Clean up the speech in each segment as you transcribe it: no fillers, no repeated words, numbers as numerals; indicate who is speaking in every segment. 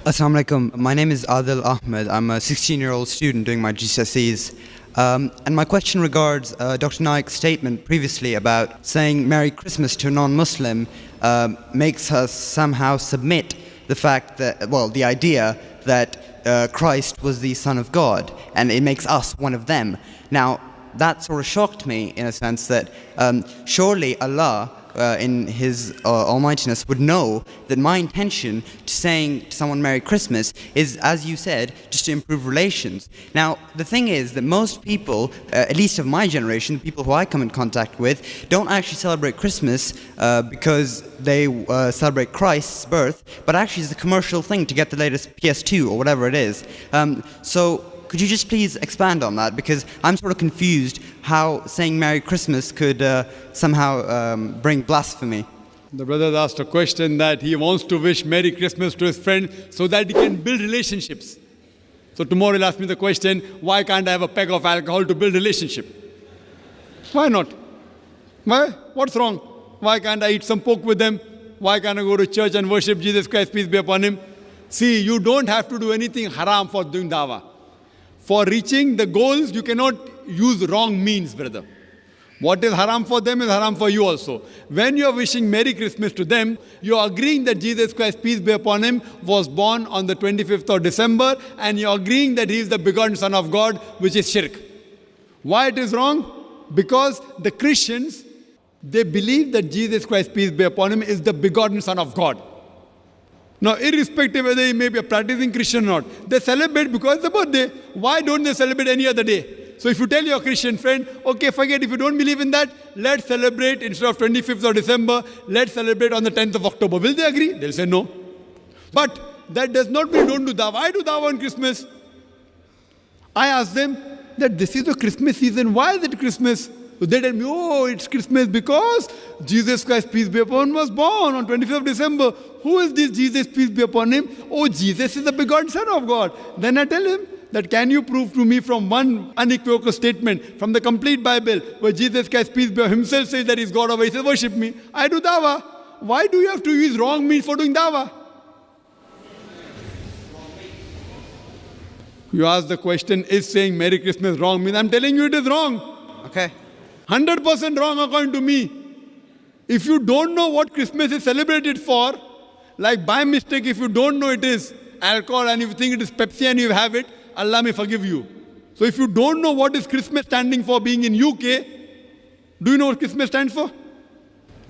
Speaker 1: Assalamu alaikum. My name is Adil Ahmed. I'm a 16-year-old student doing my GCSEs. And my question regards Dr. Naik's statement previously about saying Merry Christmas to a non-Muslim makes us somehow submit the fact that, well, the idea that Christ was the Son of God, and it makes us one of them. Now, that sort of shocked me in a sense that surely Allah, in His almightiness, would know that my intention to saying to someone Merry Christmas is, as you said, just to improve relations. Now, the thing is that most people, at least of my generation, the people who I come in contact with, don't actually celebrate Christmas because they celebrate Christ's birth, but actually it's a commercial thing to get the latest PS2 or whatever it is. So could you just please expand on that? Because I'm sort of confused how saying Merry Christmas could somehow bring blasphemy.
Speaker 2: The brother asked a question that he wants to wish Merry Christmas to his friend so that he can build relationships. So tomorrow he'll ask me the question, why can't I have a peg of alcohol to build relationship? Why not? Why? What's wrong? Why can't I eat some pork with them? Why can't I go to church and worship Jesus Christ, peace be upon Him? See, you don't have to do anything haram for doing dawah. For reaching the goals, you cannot use wrong means, brother. What is haram for them is haram for you also. When you are wishing Merry Christmas to them, you are agreeing that Jesus Christ, peace be upon Him, was born on the 25th of December, and you are agreeing that He is the begotten Son of God, which is Shirk. Why it is wrong? Because the Christians, they believe that Jesus Christ, peace be upon Him, is the begotten Son of God. Now, irrespective whether he may be a practicing Christian or not, they celebrate because it's the birthday. Why don't they celebrate any other day? So if you tell your Christian friend, okay, forget, if you don't believe in that, let's celebrate instead of 25th of December, let's celebrate on the 10th of October. Will they agree? They'll say no. But that does not mean don't do dawah. I do dawah on Christmas. I ask them that this is the Christmas season. Why is it Christmas? So they tell me, oh, it's Christmas because Jesus Christ, peace be upon Him, was born on 25th of December. Who is this Jesus, peace be upon Him? Oh, Jesus is the begotten Son of God. Then I tell him that can you prove to me from one unequivocal statement from the complete Bible where Jesus Christ, peace be upon Him, Himself says that He's God, or He says, worship me. I do dawah. Why do you have to use wrong means for doing dawah? You ask the question, is saying Merry Christmas wrong means? I'm telling you it is wrong.
Speaker 1: Okay.
Speaker 2: 100% wrong according to me. If you don't know what Christmas is celebrated for, like by mistake, if you don't know it is alcohol and if you think it is Pepsi and you have it, Allah may forgive you. So if you don't know what is Christmas standing for being in UK, do you know what Christmas stands for?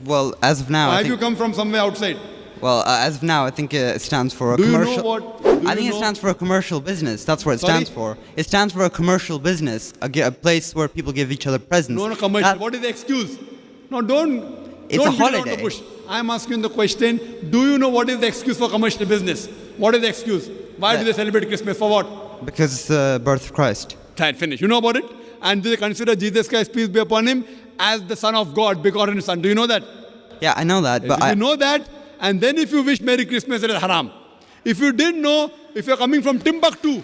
Speaker 1: Well, as of now,
Speaker 2: Or have you come from somewhere outside?
Speaker 1: Well, as of now, I think it stands for a
Speaker 2: Do you
Speaker 1: commercial.
Speaker 2: know what?
Speaker 1: I think it stands for a commercial business. That's what it
Speaker 2: Sorry?
Speaker 1: stands for. It stands for a commercial business, a place where people give each other presents.
Speaker 2: No, commercial. What is the excuse? No, don't.
Speaker 1: It's
Speaker 2: don't
Speaker 1: a
Speaker 2: beat around
Speaker 1: holiday.
Speaker 2: the bush. I'm asking the question, do you know what is the excuse for commercial business? What is the excuse? Why do they celebrate Christmas? For what?
Speaker 1: Because it's the birth of Christ.
Speaker 2: Right, finish. You know about it? And do they consider Jesus Christ, peace be upon Him, as the Son of God, begotten Son? Do you know that?
Speaker 1: Yeah, I know that, but
Speaker 2: If you know that, and then if you wish Merry Christmas, it is haram. If you didn't know, if you're coming from Timbuktu,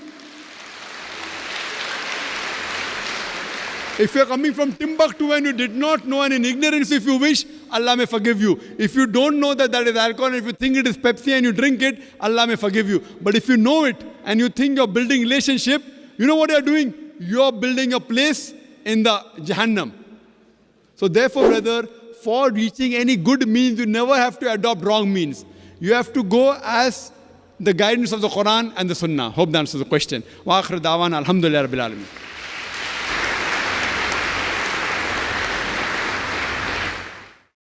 Speaker 2: if you're coming from Timbuktu and you did not know and in ignorance, if you wish, Allah may forgive you. If you don't know that that is alcohol, if you think it is Pepsi and you drink it, Allah may forgive you. But if you know it and you think you're building relationship, you know what you're doing? You're building a place in the Jahannam. So therefore, brother, for reaching any good means, you never have to adopt wrong means. You have to go as the guidance of the Quran and the Sunnah. Hope that answers the question. Wa akhir da'wana alhamdulillah rabbil alamin.